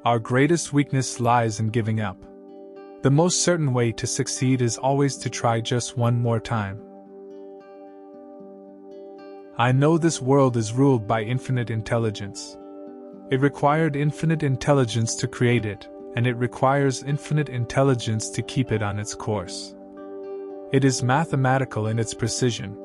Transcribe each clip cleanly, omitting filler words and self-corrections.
Our greatest weakness lies in giving up. The most certain way to succeed is always to try just one more time. I know this world is ruled by infinite intelligence. It required infinite intelligence to create it, and it requires infinite intelligence to keep it on its course. It is mathematical in its precision.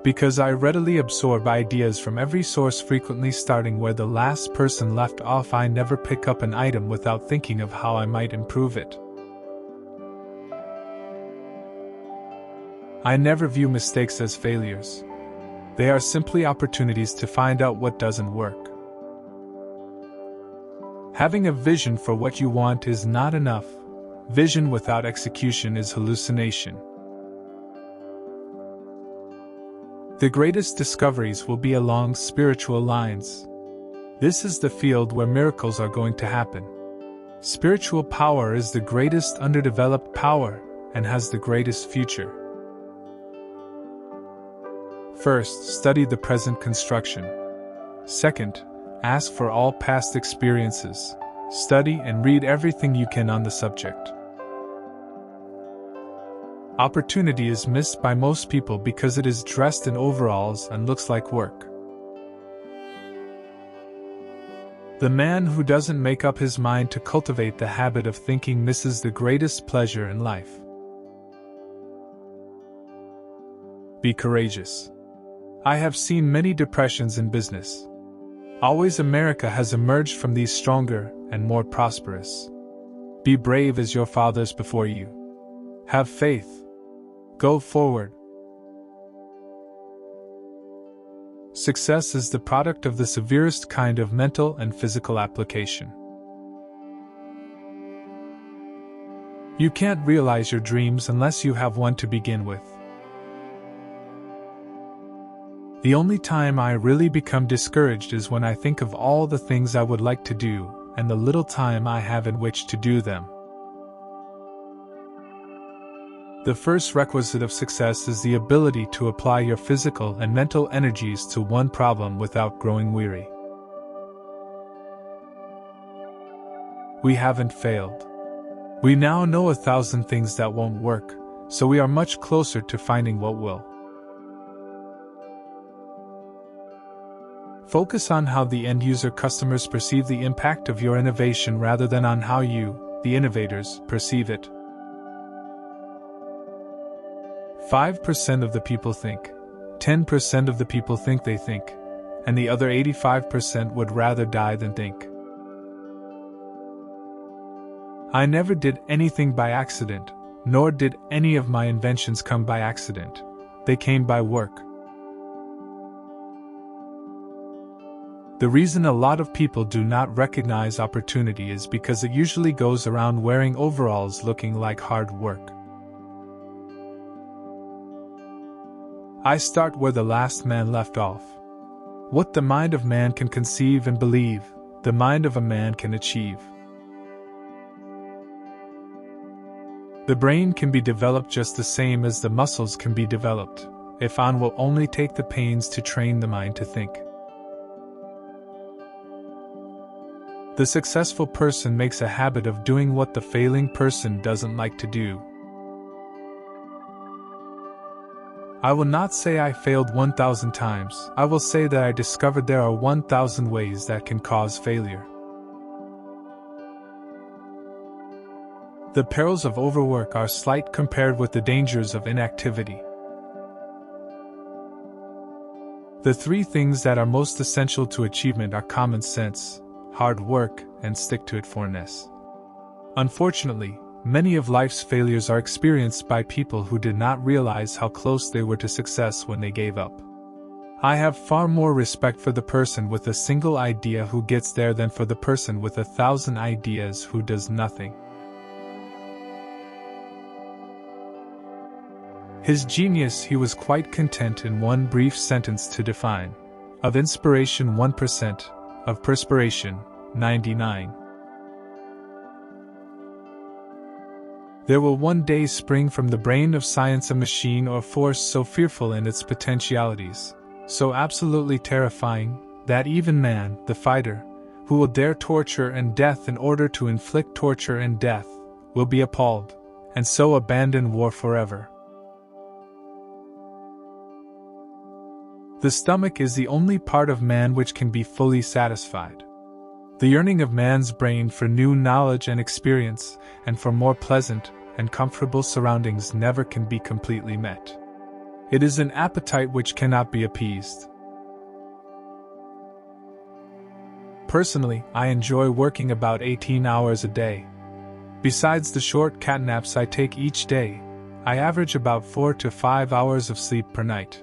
Because I readily absorb ideas from every source, frequently starting where the last person left off, I never pick up an item without thinking of how I might improve it. I never view mistakes as failures. They are simply opportunities to find out what doesn't work. Having a vision for what you want is not enough. Vision without execution is hallucination. The greatest discoveries will be along spiritual lines. This is the field where miracles are going to happen. Spiritual power is the greatest underdeveloped power and has the greatest future. First, study the present construction. Second, ask for all past experiences. Study and read everything you can on the subject. Opportunity is missed by most people because it is dressed in overalls and looks like work. The man who doesn't make up his mind to cultivate the habit of thinking misses the greatest pleasure in life. Be courageous. I have seen many depressions in business. Always America has emerged from these stronger and more prosperous. Be brave as your fathers before you. Have faith. Go forward. Success is the product of the severest kind of mental and physical application. You can't realize your dreams unless you have one to begin with. The only time I really become discouraged is when I think of all the things I would like to do and the little time I have in which to do them. The first requisite of success is the ability to apply your physical and mental energies to one problem without growing weary. We haven't failed. We now know 1,000 things that won't work, so we are much closer to finding what will. Focus on how the end-user customers perceive the impact of your innovation rather than on how you, the innovators, perceive it. 5% of the people think, 10% of the people think they think, and the other 85% would rather die than think. I never did anything by accident, nor did any of my inventions come by accident. They came by work. The reason a lot of people do not recognize opportunity is because it usually goes around wearing overalls looking like hard work. I start where the last man left off. What the mind of man can conceive and believe, the mind of a man can achieve. The brain can be developed just the same as the muscles can be developed, if one will only take the pains to train the mind to think. The successful person makes a habit of doing what the failing person doesn't like to do. I will not say I failed 1,000 times, I will say that I discovered there are 1,000 ways that can cause failure. The perils of overwork are slight compared with the dangers of inactivity. The three things that are most essential to achievement are common sense, hard work, and stick-to-it-forness. Unfortunately, many of life's failures are experienced by people who did not realize how close they were to success when they gave up. I have far more respect for the person with a single idea who gets there than for the person with 1,000 ideas who does nothing. His genius he was quite content in one brief sentence to define. Of inspiration 1%, of perspiration 99. There will one day spring from the brain of science a machine or force so fearful in its potentialities, so absolutely terrifying, that even man, the fighter, who will dare torture and death in order to inflict torture and death, will be appalled, and so abandon war forever. The stomach is the only part of man which can be fully satisfied. The yearning of man's brain for new knowledge and experience, and for more pleasant and comfortable surroundings never can be completely met. It is an appetite which cannot be appeased. Personally, I enjoy working about 18 hours a day. Besides the short catnaps I take each day, I average about 4 to 5 hours of sleep per night.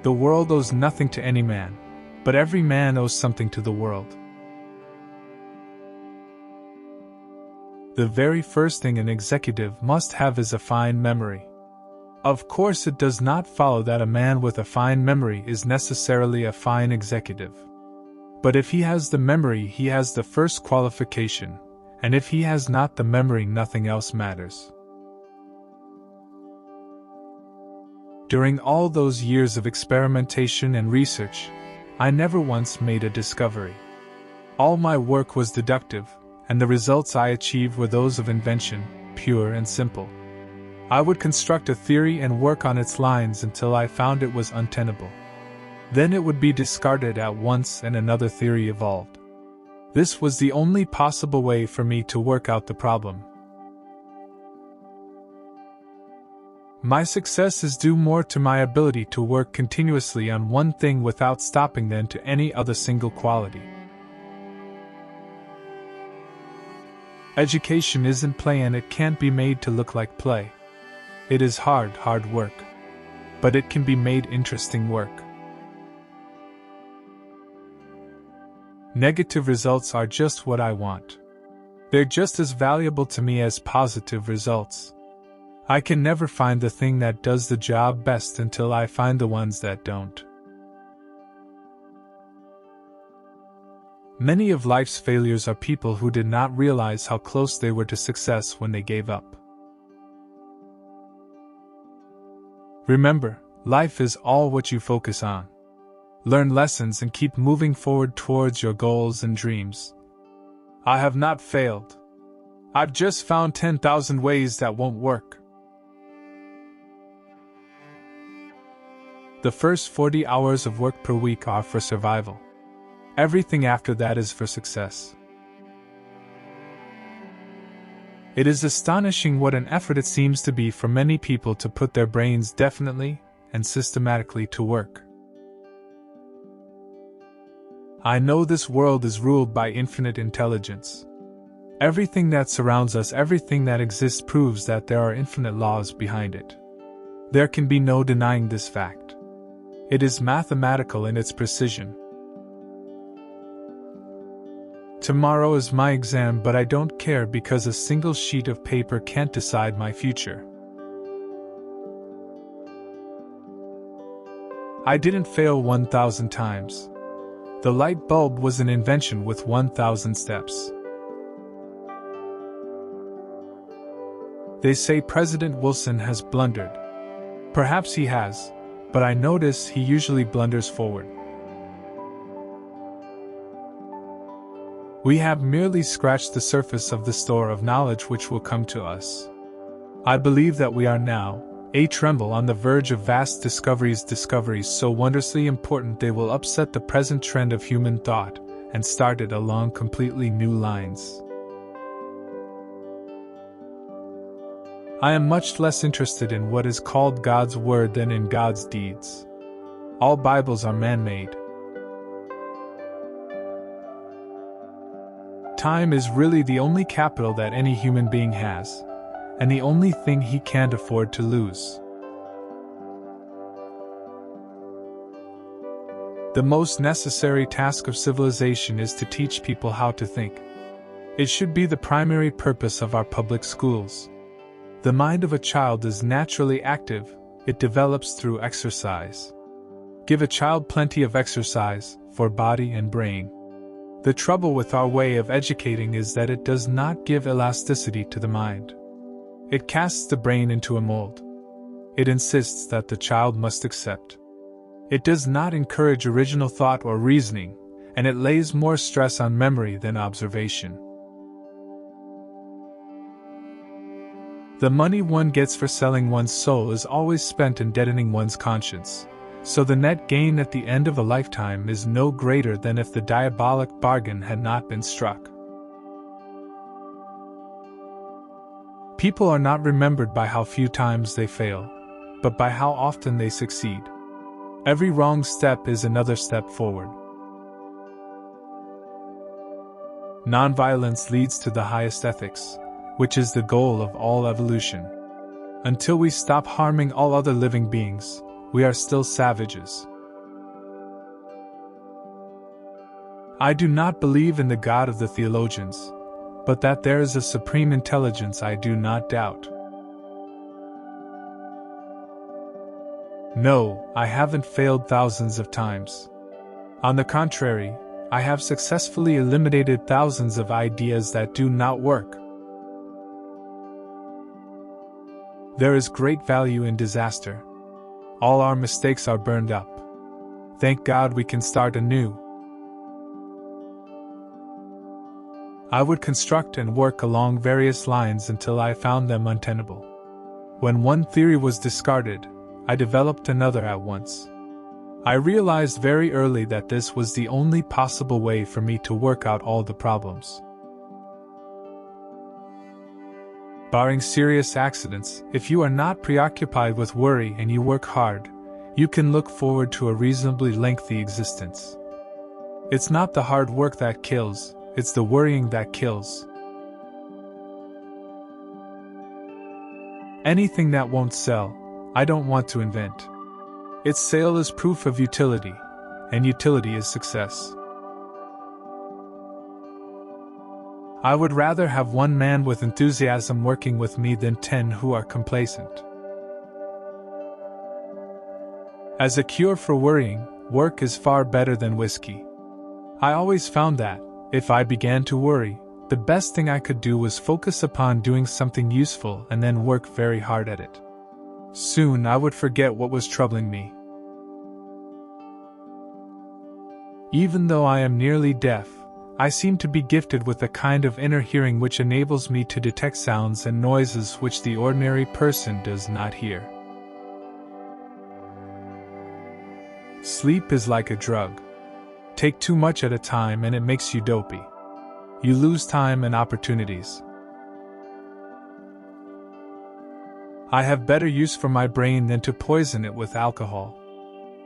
The world owes nothing to any man, but every man owes something to the world. The very first thing an executive must have is a fine memory. Of course, it does not follow that a man with a fine memory is necessarily a fine executive. But if he has the memory, he has the first qualification, and if he has not the memory, nothing else matters. During all those years of experimentation and research, I never once made a discovery. All my work was deductive, and the results I achieved were those of invention, pure and simple. I would construct a theory and work on its lines until I found it was untenable. Then it would be discarded at once and another theory evolved. This was the only possible way for me to work out the problem. My success is due more to my ability to work continuously on one thing without stopping than to any other single quality. Education isn't play, and it can't be made to look like play. It is hard work. But it can be made interesting work. Negative results are just what I want. They're just as valuable to me as positive results. I can never find the thing that does the job best until I find the ones that don't. Many of life's failures are people who did not realize how close they were to success when they gave up. Remember, life is all what you focus on. Learn lessons and keep moving forward towards your goals and dreams. I have not failed. I've just found 10,000 ways that won't work. The first 40 hours of work per week are for survival. Everything after that is for success. It is astonishing what an effort it seems to be for many people to put their brains definitely and systematically to work. I know this world is ruled by infinite intelligence. Everything that surrounds us, everything that exists, proves that there are infinite laws behind it. There can be no denying this fact. It is mathematical in its precision. Tomorrow is my exam, but I don't care because a single sheet of paper can't decide my future. I didn't fail 1,000 times. The light bulb was an invention with 1,000 steps. They say President Wilson has blundered. Perhaps he has, but I notice he usually blunders forward. We have merely scratched the surface of the store of knowledge which will come to us. I believe that we are now, tremble on the verge of vast discoveries so wondrously important they will upset the present trend of human thought, and start it along completely new lines. I am much less interested in what is called God's Word than in God's deeds. All Bibles are man-made. Time is really the only capital that any human being has, and the only thing he can't afford to lose. The most necessary task of civilization is to teach people how to think. It should be the primary purpose of our public schools. The mind of a child is naturally active, it develops through exercise. Give a child plenty of exercise, for body and brain. The trouble with our way of educating is that it does not give elasticity to the mind. It casts the brain into a mold. It insists that the child must accept. It does not encourage original thought or reasoning, and it lays more stress on memory than observation. The money one gets for selling one's soul is always spent in deadening one's conscience, so the net gain at the end of a lifetime is no greater than if the diabolic bargain had not been struck. People are not remembered by how few times they fail, but by how often they succeed. Every wrong step is another step forward. Nonviolence leads to the highest ethics, which is the goal of all evolution. Until we stop harming all other living beings, we are still savages. I do not believe in the God of the theologians, but that there is a supreme intelligence I do not doubt. No, I haven't failed thousands of times. On the contrary, I have successfully eliminated thousands of ideas that do not work. There is great value in disaster. All our mistakes are burned up. Thank God we can start anew. I would construct and work along various lines until I found them untenable. When one theory was discarded, I developed another at once. I realized very early that this was the only possible way for me to work out all the problems. Barring serious accidents, if you are not preoccupied with worry and you work hard, you can look forward to a reasonably lengthy existence. It's not the hard work that kills, it's the worrying that kills. Anything that won't sell, I don't want to invent. Its sale is proof of utility, and utility is success. I would rather have one man with enthusiasm working with me than 10 who are complacent. As a cure for worrying, work is far better than whiskey. I always found that, if I began to worry, the best thing I could do was focus upon doing something useful and then work very hard at it. Soon I would forget what was troubling me. Even though I am nearly deaf, I seem to be gifted with a kind of inner hearing which enables me to detect sounds and noises which the ordinary person does not hear. Sleep is like a drug. Take too much at a time and it makes you dopey. You lose time and opportunities. I have better use for my brain than to poison it with alcohol.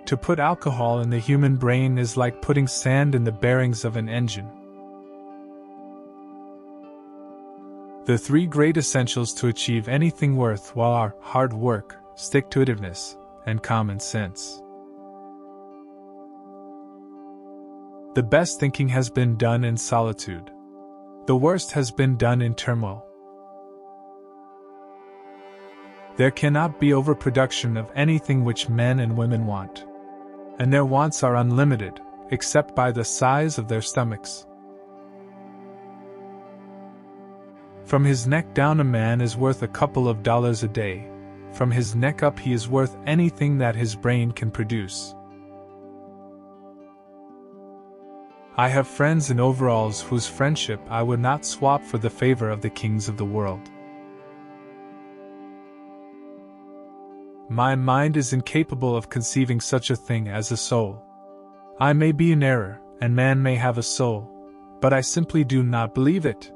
To put alcohol in the human brain is like putting sand in the bearings of an engine. The three great essentials to achieve anything worthwhile are hard work, stick-to-itiveness, and common sense. The best thinking has been done in solitude. The worst has been done in turmoil. There cannot be overproduction of anything which men and women want. And their wants are unlimited, except by the size of their stomachs. From his neck down a man is worth a couple of dollars a day. From his neck up he is worth anything that his brain can produce. I have friends in overalls whose friendship I would not swap for the favor of the kings of the world. My mind is incapable of conceiving such a thing as a soul. I may be in error, and man may have a soul, but I simply do not believe it.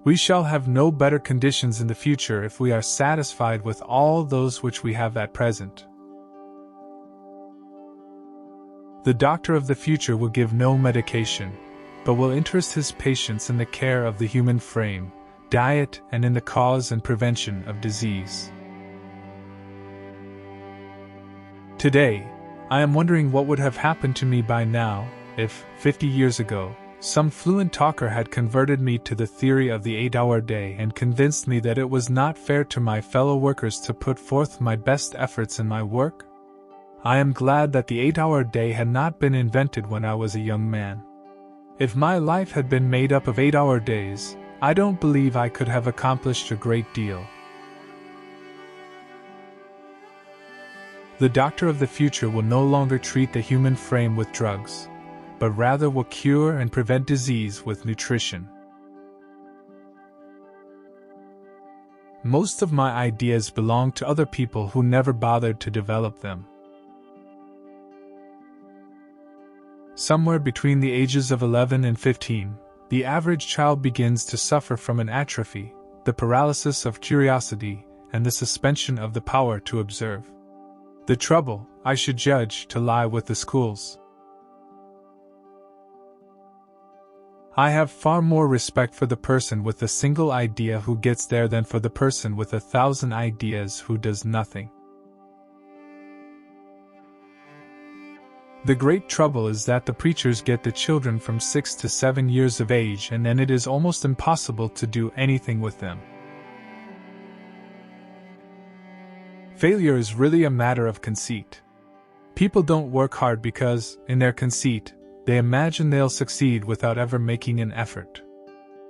We shall have no better conditions in the future if we are satisfied with all those which we have at present. The doctor of the future will give no medication, but will interest his patients in the care of the human frame, diet, and in the cause and prevention of disease. Today, I am wondering what would have happened to me by now, if, 50 years ago, some fluent talker had converted me to the theory of the 8-hour day and convinced me that it was not fair to my fellow workers to put forth my best efforts in my work. I am glad that the 8-hour day had not been invented when I was a young man. If my life had been made up of 8-hour days, I don't believe I could have accomplished a great deal. The doctor of the future will no longer treat the human frame with drugs, but rather will cure and prevent disease with nutrition. Most of my ideas belong to other people who never bothered to develop them. Somewhere between the ages of 11 and 15, the average child begins to suffer from an atrophy, the paralysis of curiosity, and the suspension of the power to observe. The trouble, I should judge, to lie with the schools. I have far more respect for the person with a single idea who gets there than for the person with 1,000 ideas who does nothing. The great trouble is that the preachers get the children from 6 to 7 years of age, and then it is almost impossible to do anything with them. Failure is really a matter of conceit. People don't work hard because, in their conceit, they imagine they'll succeed without ever making an effort.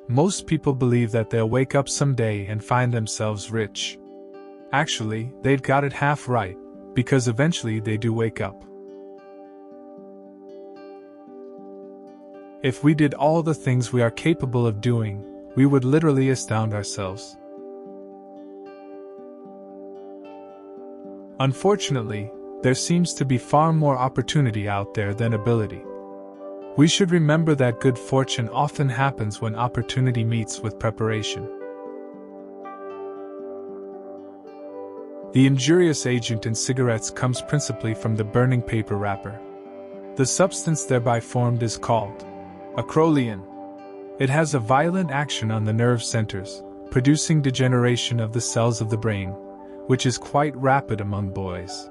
Most people believe that they'll wake up someday and find themselves rich. Actually, they've got it half right, because eventually they do wake up. If we did all the things we are capable of doing, we would literally astound ourselves. Unfortunately, there seems to be far more opportunity out there than ability. We should remember that good fortune often happens when opportunity meets with preparation. The injurious agent in cigarettes comes principally from the burning paper wrapper. The substance thereby formed is called acrolein. It has a violent action on the nerve centers, producing degeneration of the cells of the brain, which is quite rapid among boys.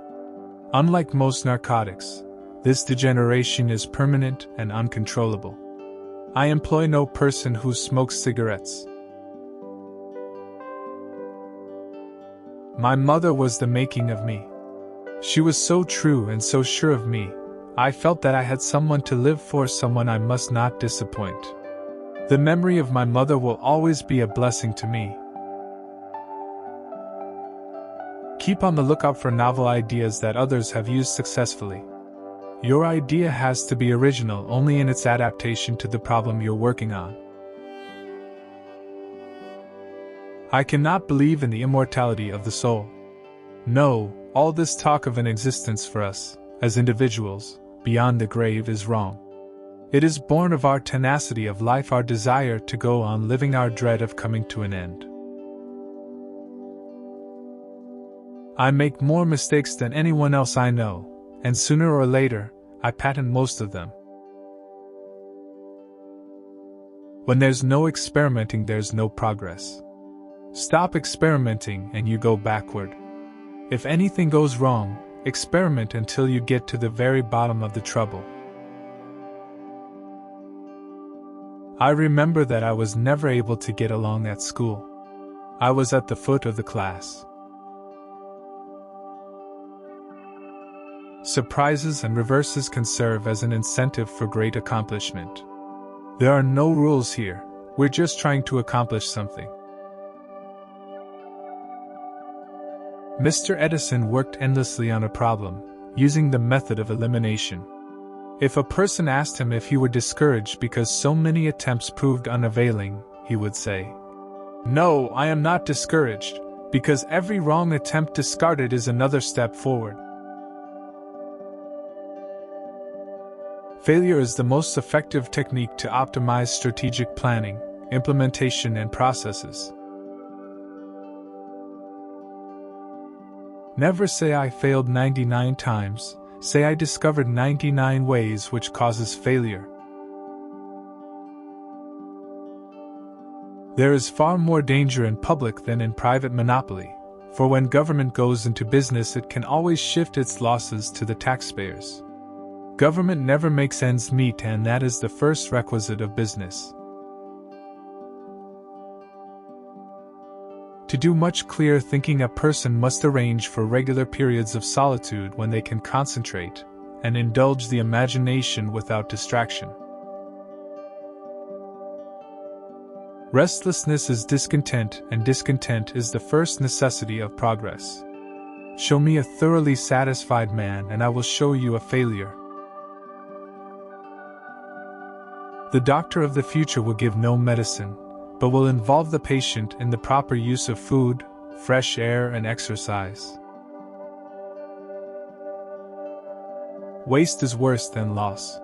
Unlike most narcotics, this degeneration is permanent and uncontrollable. I employ no person who smokes cigarettes. My mother was the making of me. She was so true and so sure of me. I felt that I had someone to live for, someone I must not disappoint. The memory of my mother will always be a blessing to me. Keep on the lookout for novel ideas that others have used successfully. Your idea has to be original only in its adaptation to the problem you're working on. I cannot believe in the immortality of the soul. No, all this talk of an existence for us, as individuals, beyond the grave is wrong. It is born of our tenacity of life, our desire to go on living, our dread of coming to an end. I make more mistakes than anyone else I know, and sooner or later, I patent most of them. When there's no experimenting, there's no progress. Stop experimenting and you go backward. If anything goes wrong, experiment until you get to the very bottom of the trouble. I remember that I was never able to get along at school. I was at the foot of the class. Surprises and reverses can serve as an incentive for great accomplishment. There are no rules here, we're just trying to accomplish something. Mr. Edison worked endlessly on a problem, using the method of elimination. If a person asked him if he were discouraged because so many attempts proved unavailing, he would say, "No, I am not discouraged, because every wrong attempt discarded is another step forward." Failure is the most effective technique to optimize strategic planning, implementation, and processes. Never say I failed 99 times, say I discovered 99 ways which causes failure. There is far more danger in public than in private monopoly, for when government goes into business it can always shift its losses to the taxpayers. Government never makes ends meet, and that is the first requisite of business. To do much clear thinking, a person must arrange for regular periods of solitude when they can concentrate and indulge the imagination without distraction. Restlessness is discontent, and discontent is the first necessity of progress. Show me a thoroughly satisfied man and I will show you a failure. The doctor of the future will give no medicine, but will involve the patient in the proper use of food, fresh air, and exercise. Waste is worse than loss.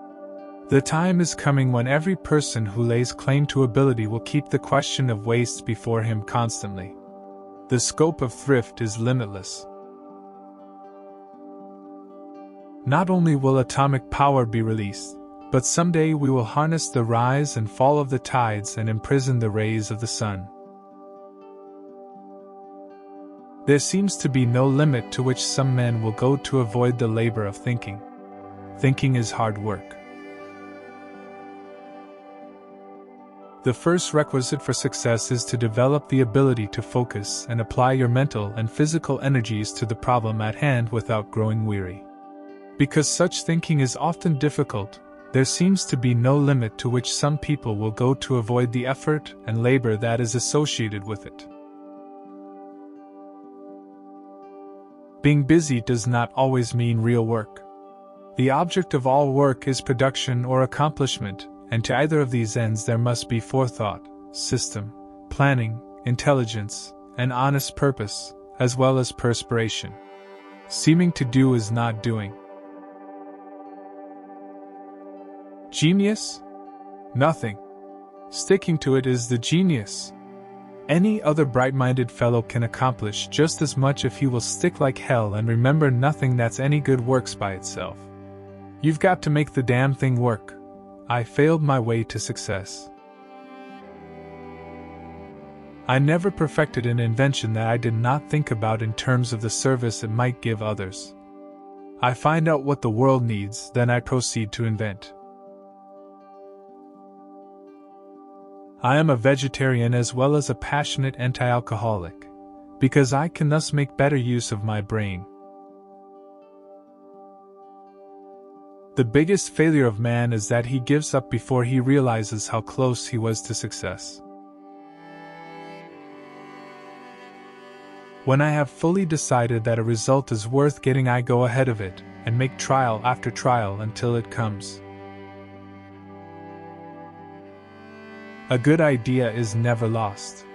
The time is coming when every person who lays claim to ability will keep the question of waste before him constantly. The scope of thrift is limitless. Not only will atomic power be released, but someday we will harness the rise and fall of the tides and imprison the rays of the sun. There seems to be no limit to which some men will go to avoid the labor of thinking. Thinking is hard work. The first requisite for success is to develop the ability to focus and apply your mental and physical energies to the problem at hand without growing weary. Because such thinking is often difficult, there seems to be no limit to which some people will go to avoid the effort and labor that is associated with it. Being busy does not always mean real work. The object of all work is production or accomplishment, and to either of these ends there must be forethought, system, planning, intelligence, and honest purpose, as well as perspiration. Seeming to do is not doing. Genius? Nothing. Sticking to it is the genius. Any other bright-minded fellow can accomplish just as much if he will stick like hell and remember nothing that's any good works by itself. You've got to make the damn thing work. I failed my way to success. I never perfected an invention that I did not think about in terms of the service it might give others. I find out what the world needs, then I proceed to invent. I am a vegetarian as well as a passionate anti-alcoholic, because I can thus make better use of my brain. The biggest failure of man is that he gives up before he realizes how close he was to success. When I have fully decided that a result is worth getting, I go ahead of it and make trial after trial until it comes. A good idea is never lost.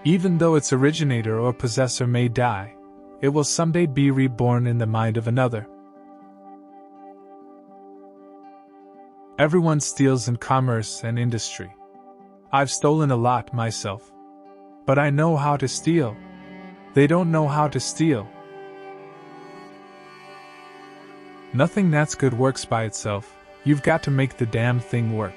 Even though its originator or possessor may die, it will someday be reborn in the mind of another. Everyone steals in commerce and industry. I've stolen a lot myself. But I know how to steal. They don't know how to steal. Nothing that's good works by itself. You've got to make the damn thing work.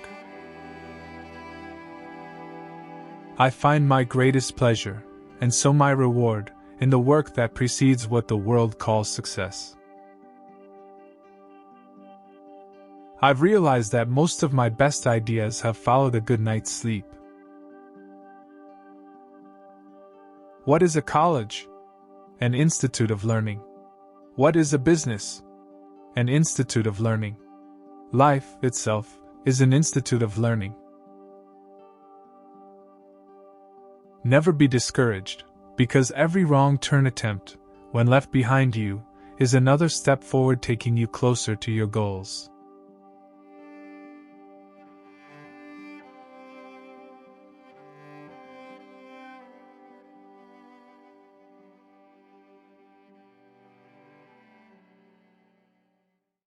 I find my greatest pleasure, and so my reward, in the work that precedes what the world calls success. I've realized that most of my best ideas have followed a good night's sleep. What is a college? An institute of learning. What is a business? An institute of learning. Life itself is an institute of learning. Never be discouraged, because every wrong turn attempt, when left behind you, is another step forward taking you closer to your goals.